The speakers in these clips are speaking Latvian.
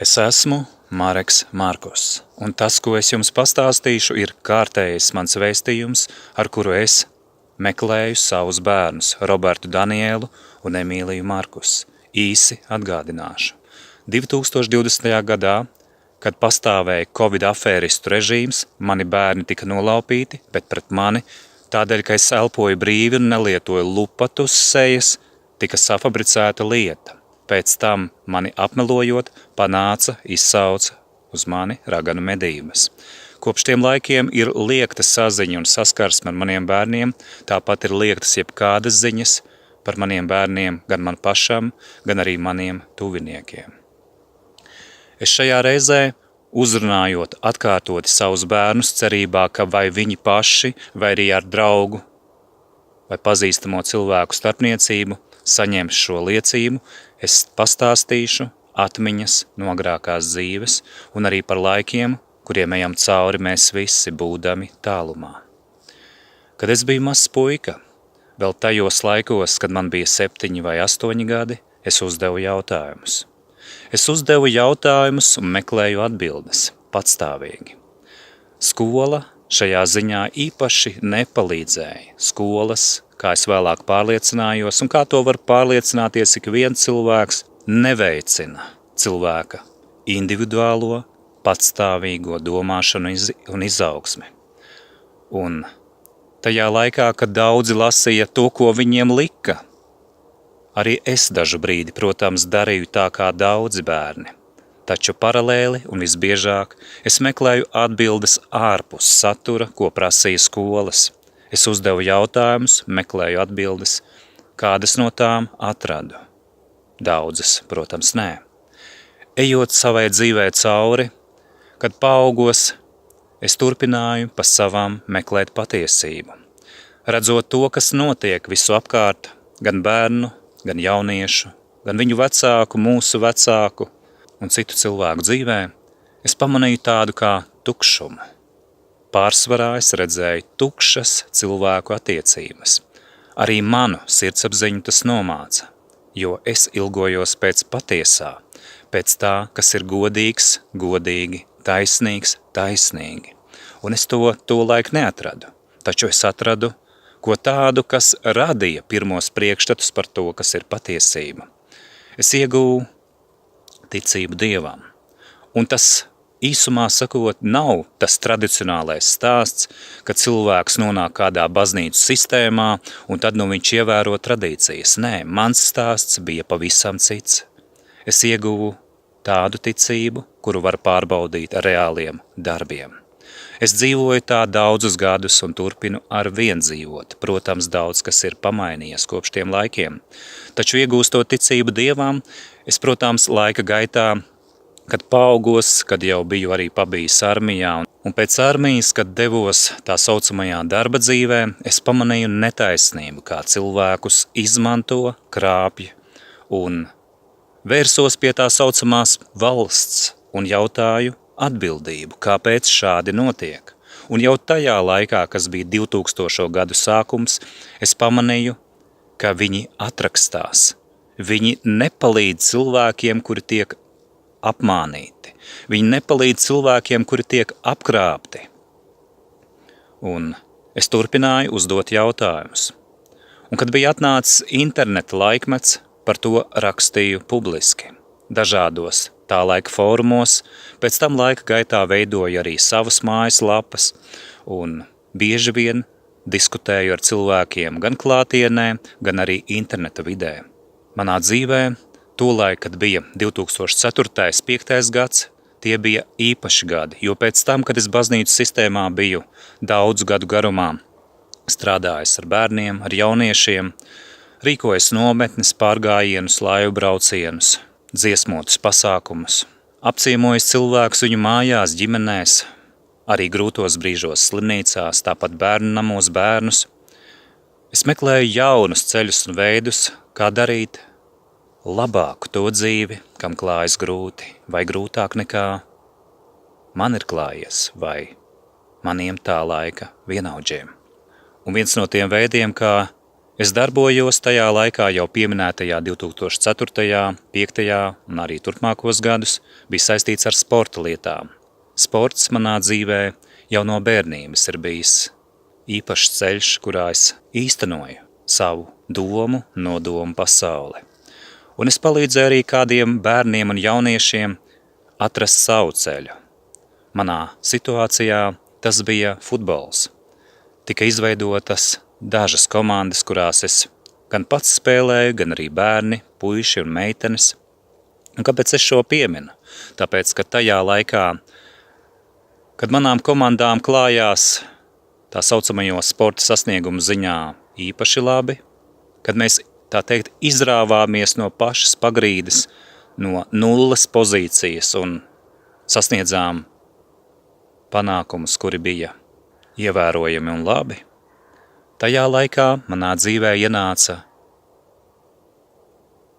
Es esmu Mareks Markos, un tas, ko es jums pastāstīšu, ir kārtējais mans vēstījums, ar kuru es meklēju savus bērnus, Robertu Danielu un Emīliju Markus. Īsi atgādināšu. 2020. gadā, kad pastāvēja Covid afēristu režīms, mani bērni tika nolaupīti, bet pret mani, tādēļ, ka es elpoju brīvi un nelietoju lupatu uz sejas, tika safabricēta lieta. Pēc tam mani apmelojot, panāca, izsauca uz mani raganu medības. Kopš tiem laikiem ir liekta saziņa un saskarsme ar maniem bērniem, tāpat ir liektas jebkādas ziņas par maniem bērniem, gan man pašam, gan arī maniem tuviniekiem. Es šajā reizē, uzrunājot atkārtoti savus bērnus, cerībā, ka vai viņi paši, vai arī ar draugu vai pazīstamo cilvēku starpniecību saņems šo liecību, es pastāstīšu atmiņas no agrākās dzīves un arī par laikiem, kuriem ejam cauri mēs visi būdami tālumā. Kad es biju mazs puika, vēl tajos laikos, kad man bija 7 vai 8 gadi, es uzdevu jautājumus. Es uzdevu jautājumus un meklēju atbildes patstāvīgi. Skola šajā ziņā īpaši nepalīdzēja. Skolas, kā es vēlāk pārliecinājos, un kā to var pārliecināties ik viens cilvēks, neveicina cilvēka individuālo, patstāvīgo domāšanu un izaugsmi. Un tajā laikā, kad daudzi lasīja to, ko viņiem lika, arī es dažu brīdi, protams, darīju tā kā daudzi bērni. Taču paralēli un visbiežāk es meklēju atbildes ārpus satura, ko prasīja skolas. Es uzdevu jautājumus, meklēju atbildes, kādas no tām atradu. Daudzas, protams, nē. Ejot savai dzīvē cauri, kad paaugos, es turpināju pa savām meklēt patiesību. Redzot to, kas notiek visu apkārt, gan bērnu, gan jauniešu, gan viņu vecāku, mūsu vecāku un citu cilvēku dzīvē, es pamanīju tādu kā tukšumu. Pārsvarā es redzēju tukšas cilvēku attiecības. Arī manu sirdsapziņu tas nomāca, jo es ilgojos pēc patiesā, pēc tā, kas ir godīgs, godīgi, taisnīgs, taisnīgi. Un es to laiku neatradu, taču es atradu ko tādu, kas radīja pirmos priekšstatus par to, kas ir patiesība. Es ieguvu ticību Dievam, un tas īsumā sakot, nav tas tradicionālais stāsts, ka cilvēks nonāk kādā baznīcu sistēmā un tad viņš ievēro tradīcijas. Nē, mans stāsts bija pavisam cits. Es ieguvu tādu ticību, kuru var pārbaudīt ar reāliem darbiem. Es dzīvoju tā daudzus gadus un turpinu ar vien dzīvot. Protams, daudz, kas ir pamainījies kopš tiem laikiem. Taču iegūstot ticību Dievam, es, protams, laika gaitā, kad paaugos, kad jau biju arī pabijis armijā, un pēc armijas, kad devos tā saucamajā darba dzīvē, es pamanīju netaisnību, kā cilvēkus izmanto, krāpj, un vērsos pie tā saucamās valsts un jautāju atbildību, kāpēc šādi notiek. Un jau tajā laikā, kas bija 2000. gadu sākums, es pamanīju, ka viņi atrakstās. Viņi nepalīdz cilvēkiem, kuri tiek apmānīti. Viņi nepalīdz cilvēkiem, kuri tiek apkrāpti. Un es turpināju uzdot jautājumus. Un kad bija atnācis interneta laikmets, par to rakstīju publiski. Dažādos tā laika fórumos, pēc tam laika gaitā veidoju arī savas mājaslapas un bieži vien diskutēju ar cilvēkiem gan klātienē, gan arī interneta vidē. Manā dzīvē tolaik, kad bija 2004. 5. gads, tie bija īpaši gadi, jo pēc tam, kad es baznīcas sistēmā biju daudzu gadu garumā, strādājis ar bērniem, ar jauniešiem, rīkojis nometnes, pārgājienus, laivu braucienus, dziesmotus pasākumus, apciemojis cilvēkus viņu mājās, ģimenēs, arī grūtos brīžos slimnīcās, tāpat bērnu namos bērnus. Es meklēju jaunus ceļus un veidus, kā darīt labāku to dzīvi, kam klājas grūti vai grūtāk nekā man ir klājies vai maniem tā laika vienaudžiem. Un viens no tiem veidiem, kā Es darbojos tajā laikā jau pieminētajā 2004., 5. un arī turpmākos gadus bija saistīts ar sporta lietām. Sports manā dzīvē jau no bērnības ir bijis īpašs ceļš, kurā es īstenoju savu domu, nodomu pasauli. Un es palīdzēju arī kādiem bērniem un jauniešiem atrast savu ceļu. Manā situācijā tas bija futbols. Tika izveidotas dažas komandas, kurās es gan pats spēlēju, gan arī bērni, puiši un meitenes. Un kāpēc es šo pieminu? Tāpēc, ka tajā laikā, kad manām komandām klājās tā saucamajo sporta sasniegumu ziņā īpaši labi, kad mēs, tā teikt, izrāvāmies no pašas pagrīdes, no nulles pozīcijas un sasniedzām panākumus, kuri bija ievērojami un labi, tajā laikā manā dzīvē ienāca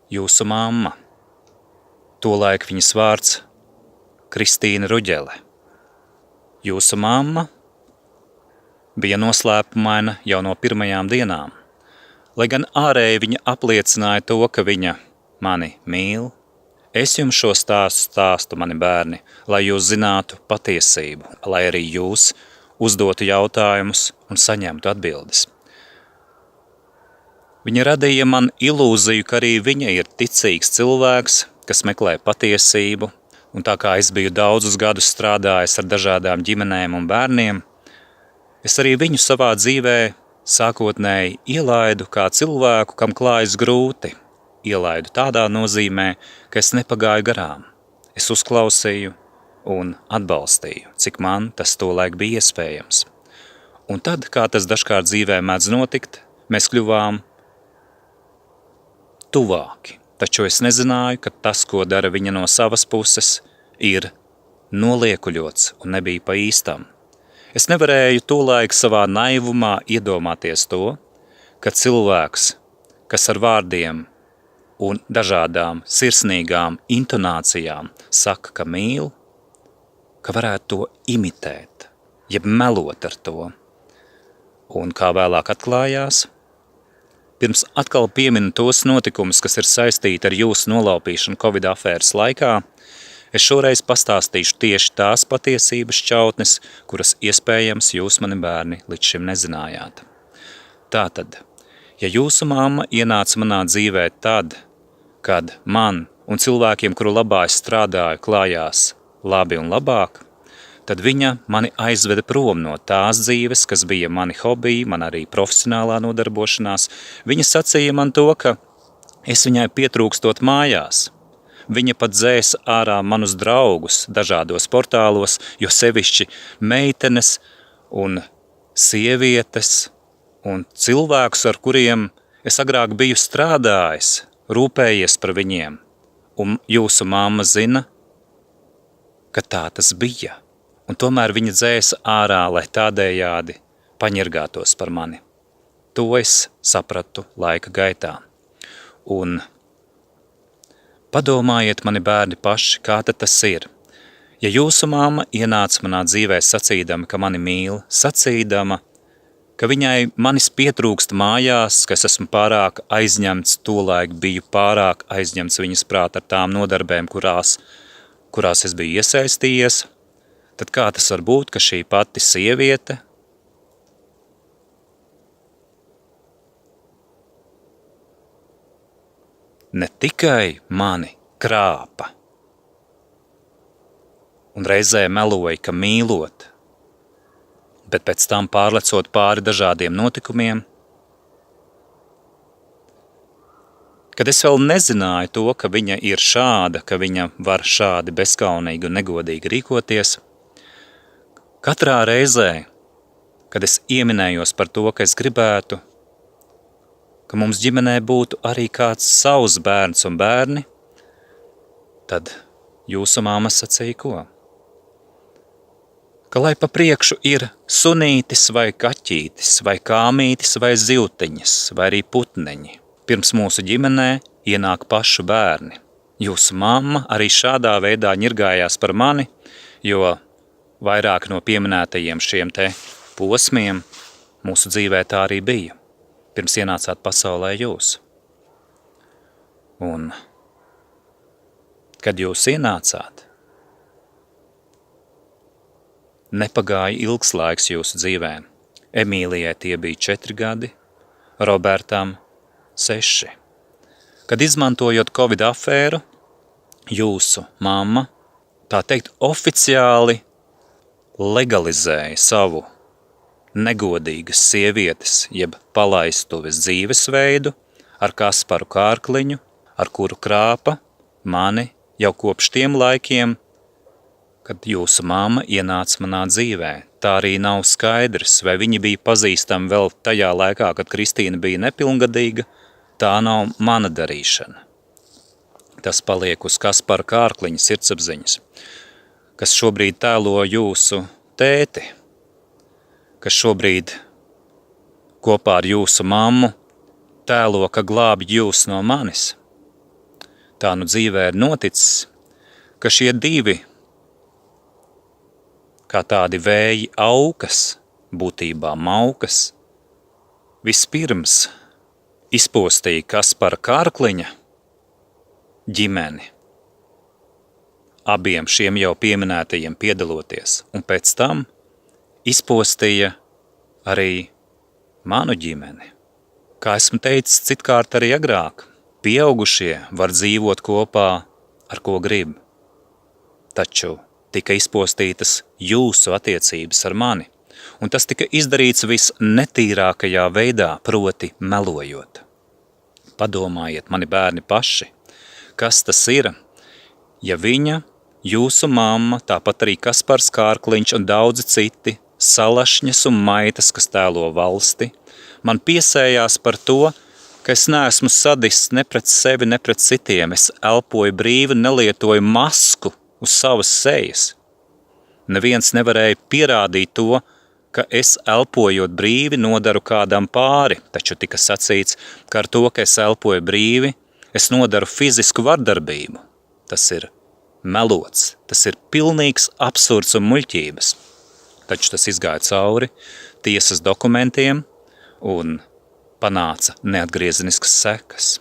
jūsu mamma. Tolaik viņas vārds Kristīna Ruģele. Jūsu mamma bija noslēpumaina jau no pirmajām dienām, lai gan ārēji viņa apliecināja to, ka viņa mani mīl. Es jums šo stāstu, mani bērni, lai jūs zinātu patiesību, lai arī jūs uzdotu jautājumus un saņemtu atbildes. Viņa radīja man ilūziju, ka arī viņa ir ticīgs cilvēks, kas meklē patiesību, un tā kā es biju daudzus gadus strādājis ar dažādām ģimenēm un bērniem, es arī viņu savā dzīvē sākotnēji ielaidu kā cilvēku, kam klājas grūti. Ielaidu tādā nozīmē, ka es nepagāju garām. Es uzklausīju un atbalstīju, cik man tas tolaik bija iespējams. Un tad, kā tas dažkārt dzīvē mēdz notikt, mēs kļuvām tuvāki. Taču es nezināju, ka tas, ko dara viņa no savas puses, ir noliekuļots un nebija pa īstam. Es nevarēju tolaik savā naivumā iedomāties to, ka cilvēks, kas ar vārdiem un dažādām sirsnīgām intonācijām saka, ka mīl, ka varētu to imitēt, jeb melot ar to. Un kā vēlāk atklājās, pirms atkal pieminu tos notikumus, kas ir saistīti ar jūsu nolaupīšanu Covid afēras laikā, es šoreiz pastāstīšu tieši tās patiesības šķautnes, kuras iespējams jūs, mani bērni, līdz šim nezinājāt. Tātad, ja jūsu mamma ienāca manā dzīvē tad, kad man un cilvēkiem, kuru labā es strādāju, klājās labi un labāk, tad viņa mani aizveda prom no tās dzīves, kas bija mani hobiji, man arī profesionālā nodarbošanās. Viņa sacīja man to, ka es viņai pietrūkstot mājās. Viņa pat dzēsa ārā manus draugus dažādos portālos, jo sevišķi meitenes un sievietes un cilvēkus, ar kuriem es agrāk biju strādājis, rūpējies par viņiem, un jūsu mamma zina, ka tā tas bija, un tomēr viņa dzēsa ārā, lai tādējādi paņirgātos par mani. To es sapratu laika gaitā. Un padomājiet, mani bērni paši, kā tad tas ir. Ja jūsu mamma ienāca manā dzīvē sacīdama, ka mani mīl, sacīdama, ka viņai manis pietrūkst mājās, ka es esmu pārāk aizņemts, tolaik biju pārāk aizņemts viņas prāt ar tām nodarbēm, kurās es biju iesaistījies, tad kā tas var būt, ka šī pati sieviete ne tikai mani krāpa un reizē meloja, ka mīlot, bet pēc tam pārlecot pāri dažādiem notikumiem, kad es vēl nezināju to, ka viņa ir šāda, ka viņa var šādi bezkaunīgi un negodīgi rīkoties, katrā reizē, kad es ieminējos par to, ka es gribētu, ka mums ģimenē būtu arī kāds savs bērns un bērni, tad jūsu māma sacīja ko? Ka lai pa priekšu ir sunītis vai kaķītis, vai kāmītis vai zivtiņas, vai arī putneņi. Pirms mūsu ģimenē ienāk pašu bērni. Jūsu mamma arī šādā veidā ņirgājās par mani, jo vairāk no pieminētajiem šiem te posmiem mūsu dzīvē tā arī bija. pirms ienācāt pasaulē jūs. Un, kad jūs ienācāt, nepagāja ilgs laiks jūsu dzīvēm. Emīlijai tie bija 4 gadi, Robertam 6. Kad izmantojot Covid afēru, jūsu mamma, tā teikt, oficiāli legalizēja savu negodīgas sievietes, jeb palaistuves dzīvesveidu ar Kasparu Kārkliņu, ar kuru krāpa mani jau kopš tiem laikiem, kad jūsu mamma ienāca manā dzīvē. Tā arī nav skaidrs, vai viņi bija pazīstami vēl tajā laikā, kad Kristīna bija nepilngadīga, tā nav mana darīšana. Tas paliek uz Kaspara Kārkliņa sirdsapziņas, kas šobrīd tēlo jūsu tēti, kas šobrīd kopā ar jūsu mammu tēlo, ka glābj jūs no manis. Tā nu dzīvē ir noticis, ka šie divi, kā tādi vēji aukas, būtībā maukas, vispirms izpostīja Kaspara Kārkliņa ģimeni, abiem šiem jau pieminētajiem piedaloties, un pēc tam izpostīja arī manu ģimeni. Kā esmu teicis citkārt arī agrāk, pieaugušie var dzīvot kopā ar ko grib, taču tika izpostītas jūsu attiecības ar mani, un tas tika izdarīts visnetīrākajā veidā, proti melojot. Padomājiet, mani bērni paši, kas tas ir, ja viņa, jūsu mamma, tāpat arī Kaspars Kārkliņš un daudzi citi, salašņas un maitas, kas tēlo valsti, man piesējās par to, ka es neesmu sadists ne pret sevi, ne pret citiem. Es elpoju brīvi, nelietoju masku uz savas sejas. Neviens nevarēja pierādīt to, ka es elpojot brīvi nodaru kādam pāri, taču tika sacīts, ka ar to, ka es elpoju brīvi, es nodaru fizisku vardarbību. Tas ir melots, tas ir pilnīgs absurds un muļķības. Taču tas izgāja cauri tiesas dokumentiem un panāca neatgriezeniskas sekas.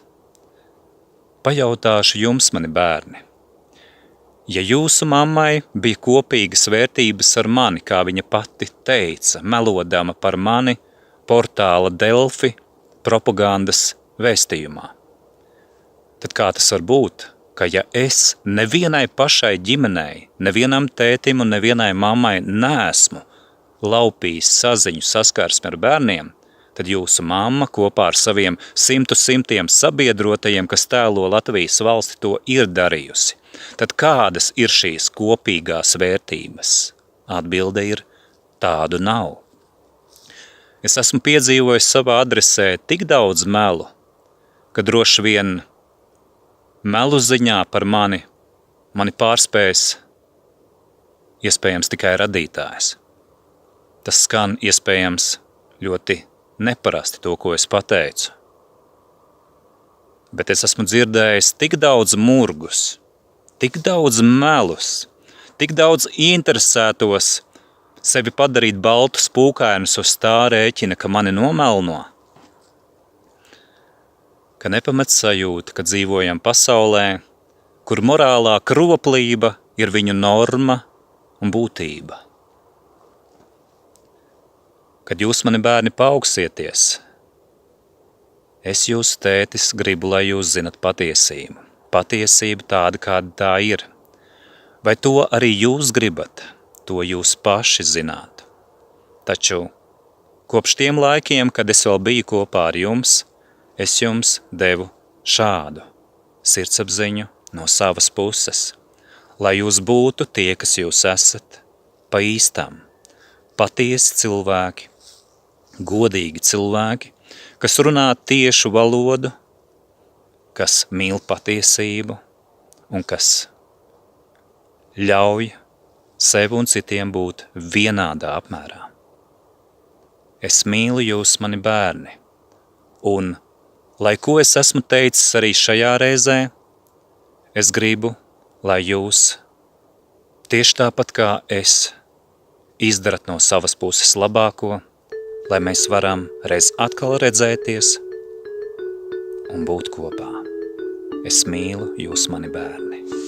Pajautāšu jums, mani bērni, ja jūsu mammai bija kopīgas vērtības ar mani, kā viņa pati teica, melodama par mani portāla Delfi propagandas vēstījumā, tad kā tas var būt, ka ja es nevienai pašai ģimenei, nevienam tētim un nevienai mammai neesmu laupījis saziņu saskarsmi ar bērniem, tad jūsu mamma kopā ar saviem simtiem sabiedrotajiem, kas tēlo Latvijas valsti, to ir darījusi. Tad kādas ir šīs kopīgās vērtības? Atbilde ir, tādu nav. Es esmu piedzīvojis savā adresē tik daudz melu, ka droši vien melu ziņā par mani pārspējas iespējams tikai radītājs. Tas skan iespējams ļoti neparasti to, ko es pateicu. Bet es esmu dzirdējis tik daudz murgus, tik daudz melus, tik daudz interesētos sevi padarīt baltus pūkainus uz tā rēķina, ka mani nomelno, ka nepamet sajūta, ka dzīvojam pasaulē, kur morālā kroplība ir viņu norma un būtība. Kad jūs, mani bērni, paaugstieties, es jūsu tētis gribu, lai jūs zinat patiesību. Patiesība tāda, kāda tā ir. Vai to arī jūs gribat? To jūs paši zināt. Taču kopš tiem laikiem, kad es vēl biju kopā ar jums, es jums devu šādu sirdsapziņu no savas puses, lai jūs būtu tie, kas jūs esat, pa īstam, patiesi cilvēki, godīgi cilvēki, kas runā tiešu valodu, kas mīl patiesību un kas ļauj sev un citiem būt vienādā apmērā. Es mīlu jūs, mani bērni, un, lai ko es esmu teicis arī šajā reizē, es gribu, lai jūs tieši tāpat kā es izdarat no savas puses labāko, lai mēs varam reiz atkal redzēties un būt kopā. Es mīlu jūs, mani bērni.